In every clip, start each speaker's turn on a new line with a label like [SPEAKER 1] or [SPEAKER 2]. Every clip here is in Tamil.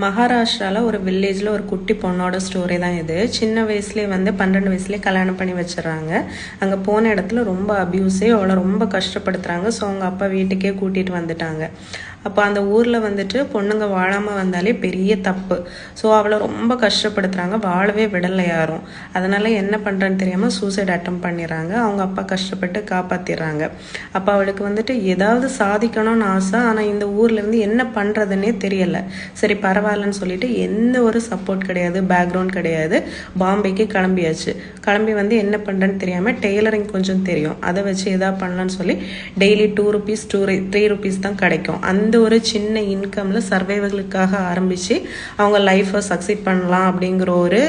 [SPEAKER 1] மகாராஷ்டிராவில் ஒரு வில்லேஜில் ஒரு குட்டி பொண்ணோட ஸ்டோரி தான் இது. சின்ன வயசுலேயே 12 வயசுலேயே கல்யாணம் பண்ணி வச்சிடறாங்க. அங்கே போன இடத்துல ரொம்ப அப்யூஸே, அவளை ரொம்ப கஷ்டப்படுத்துகிறாங்க. ஸோ அவங்க அப்பா வீட்டுக்கே கூட்டிகிட்டு வந்துட்டாங்க. அப்போ அந்த ஊரில் பொண்ணுங்க வாழாமல் வந்தாலே பெரிய தப்பு. ஸோ அவளை ரொம்ப கஷ்டப்படுத்துகிறாங்க, வாழவே விடலை யாரும். அதனால் என்ன பண்ணுறேன்னு தெரியாமல் சூசைட் அட்டம் பண்ணிடுறாங்க. அவங்க அப்பா கஷ்டப்பட்டு காப்பாற்றிடுறாங்க. அப்போ அவளுக்கு ஏதாவது சாதிக்கணும்னு ஆசை. ஆனால் இந்த ஊர்லேருந்து என்ன பண்ணுறதுன்னே தெரியலை. சரி பரவாயில்லன்னு சொல்லிட்டு எந்த ஒரு சப்போர்ட் கிடையாது, பேக்ரவுண்ட் கிடையாது. பாம்பேக்கு கிளம்பியாச்சு. கிளம்பி என்ன பண்ணுறேன்னு தெரியாமல் டெய்லரிங் கொஞ்சம் தெரியும், அதை வச்சு எதாவது பண்ணலான்னு சொல்லி டெய்லி 2 rupees 3 rupees தான் கிடைக்கும். அந்த ஒரு சின்ன இன்கம்ல சர்வைவலுக்காக ஆரம்பிச்சு அவங்க லைஃப்பை சக்சீட் பண்ணலாம் அப்படிங்கிற ஒரு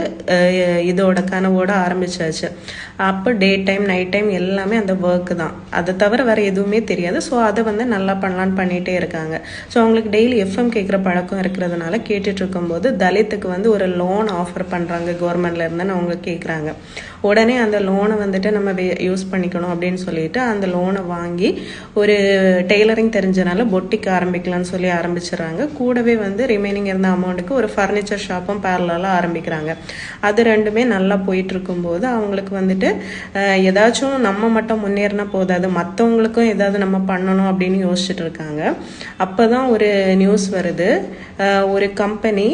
[SPEAKER 1] இதோட கனவோட ஆரம்பிச்சாச்சு. அப்போ டே டைம் நைட் டைம் எல்லாமே அந்த ஒர்க்கு தான், அதை தவிர வேற எதுவுமே தெரியாது. ஸோ அதை நல்லா பண்ணலான்னு பண்ணிட்டே இருக்காங்க. ஸோ அவங்களுக்கு டெய்லி எஃப்எம் கேட்குற பழக்கம் இருக்கிறதுனால கேட்டுட்டு இருக்கும்போது தலித்துக்கு ஒரு லோன் ஆஃபர் பண்ணுறாங்க கவர்மெண்ட்ல இருந்துன்னு அவங்க கேட்குறாங்க. உடனே அந்த லோனை நம்ம யூஸ் பண்ணிக்கணும் அப்படின்னு சொல்லிட்டு அந்த லோனை வாங்கி ஒரு டெய்லரிங் தெரிஞ்சனால பொட்டிக்கு ஆரம்பிக்கலாம்னு சொல்லி ஆரம்பிச்சிடறாங்க. கூடவே ரிமைனிங் இருந்த அமௌண்ட்டுக்கு ஒரு ஃபர்னிச்சர் ஷாப்பும் பேரலாக ஆரம்பிக்கிறாங்க. அது ரெண்டுமே நல்லா போயிட்டு இருக்கும்போது அவங்களுக்கு ஏதாச்சும் நம்ம மட்டும் முன்னேறினா போதாது, மற்றவங்களுக்கும் ஏதாவது நம்ம பண்ணணும் அப்படின்னு யோசிச்சுட்டு இருக்காங்க. அப்போதான் ஒரு நியூஸ் வருது. ஒரு கம்பெனி,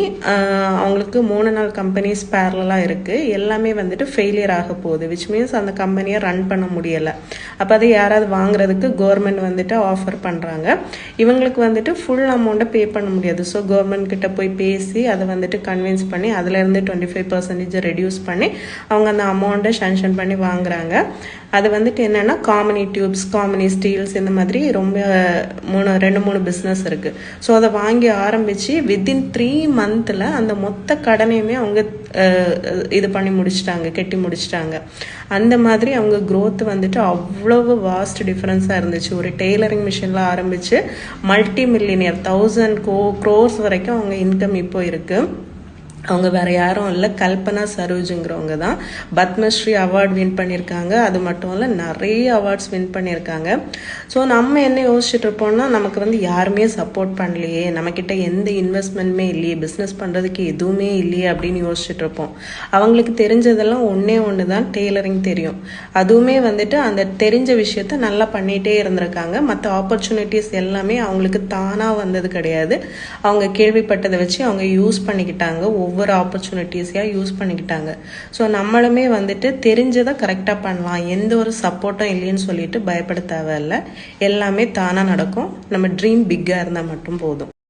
[SPEAKER 1] அவங்களுக்கு 3 நாள் கம்பெனிஸ் பேரலாக இருக்குது, எல்லாமே ஃபெயிலியர் ஆக போகுது. விச் மீன்ஸ் அந்த கம்பெனியை ரன் பண்ண முடியலை. அப்போ அதை யாராவது வாங்குறதுக்கு கவர்மெண்ட் ஆஃபர் பண்ணுறாங்க. இவங்களுக்கு ஃபுல் அமௌண்ட்டை பே பண்ண முடியாது. ஸோ கவர்மெண்ட் கிட்ட போய் பேசி அதை கன்வின்ஸ் பண்ணி அதுலேருந்து 25% ரெடியூஸ் பண்ணி அவங்க அந்த அமௌண்ட்டை சேங்ஷன் பண்ணி வாங்குறாங்க. அது என்னென்னா காமினி டியூப்ஸ், காமினி ஸ்டீல்ஸ், இந்த மாதிரி ரொம்ப 2-3 பிஸ்னஸ் இருக்குது. ஸோ அதை வாங்கி ஆரம்பித்து வித்தின் 3 months அந்த மொத்த கடனையுமே அவங்க இது பண்ணி முடிச்சிட்டாங்க, கெட்டி முடிச்சிட்டாங்க. அந்த மாதிரி அவங்க growth அவ்வளவு வாஸ்ட் டிஃப்ரென்ஸாக இருந்துச்சு. ஒரு டெய்லரிங் மிஷினில் ஆரம்பித்து மல்டி மில்லியனியர் 1000 crores வரைக்கும் அவங்க இன்கம் இப்போ இருக்குது. அவங்க வேற யாரும் இல்லை, கல்பனா சரோஜுங்கிறவங்க தான். பத்மஸ்ரீ அவார்டு வின் பண்ணியிருக்காங்க. அது மட்டும் இல்லை, நிறைய அவார்ட்ஸ் வின் பண்ணியிருக்காங்க. ஸோ நம்ம என்ன யோசிச்சுட்டு இருப்போம்னா, நமக்கு யாருமே சப்போர்ட் பண்ணலையே, நம்மக்கிட்ட எந்த இன்வெஸ்ட்மெண்ட்டுமே இல்லையே, பிஸ்னஸ் பண்ணுறதுக்கு எதுவுமே இல்லையே அப்படின்னு யோசிச்சுட்டு இருப்போம். அவங்களுக்கு தெரிஞ்சதெல்லாம் ஒன்று தான், டெய்லரிங் தெரியும். அதுவுமே அந்த தெரிஞ்ச விஷயத்த நல்லா பண்ணிகிட்டே இருந்திருக்காங்க. மற்ற ஆப்பர்ச்சுனிட்டிஸ் எல்லாமே அவங்களுக்கு தானாக வந்தது கிடையாது. அவங்க கேள்விப்பட்டதை வச்சு அவங்க யூஸ் பண்ணிக்கிட்டாங்க, ஒவ்வொரு ஆப்பர்ச்சுனிட்டிஸையாக யூஸ் பண்ணிக்கிட்டாங்க. ஸோ நம்மளுமே தெரிஞ்சதை கரெக்டாக பண்ணலாம், எந்த ஒரு சப்போர்ட்டும் இல்லைன்னு சொல்லிட்டு பயப்பட தேவையில்லை. எல்லாமே தானாக நடக்கும். நம்ம ட்ரீம் பிக்காக இருந்தால் மட்டும் போதும்.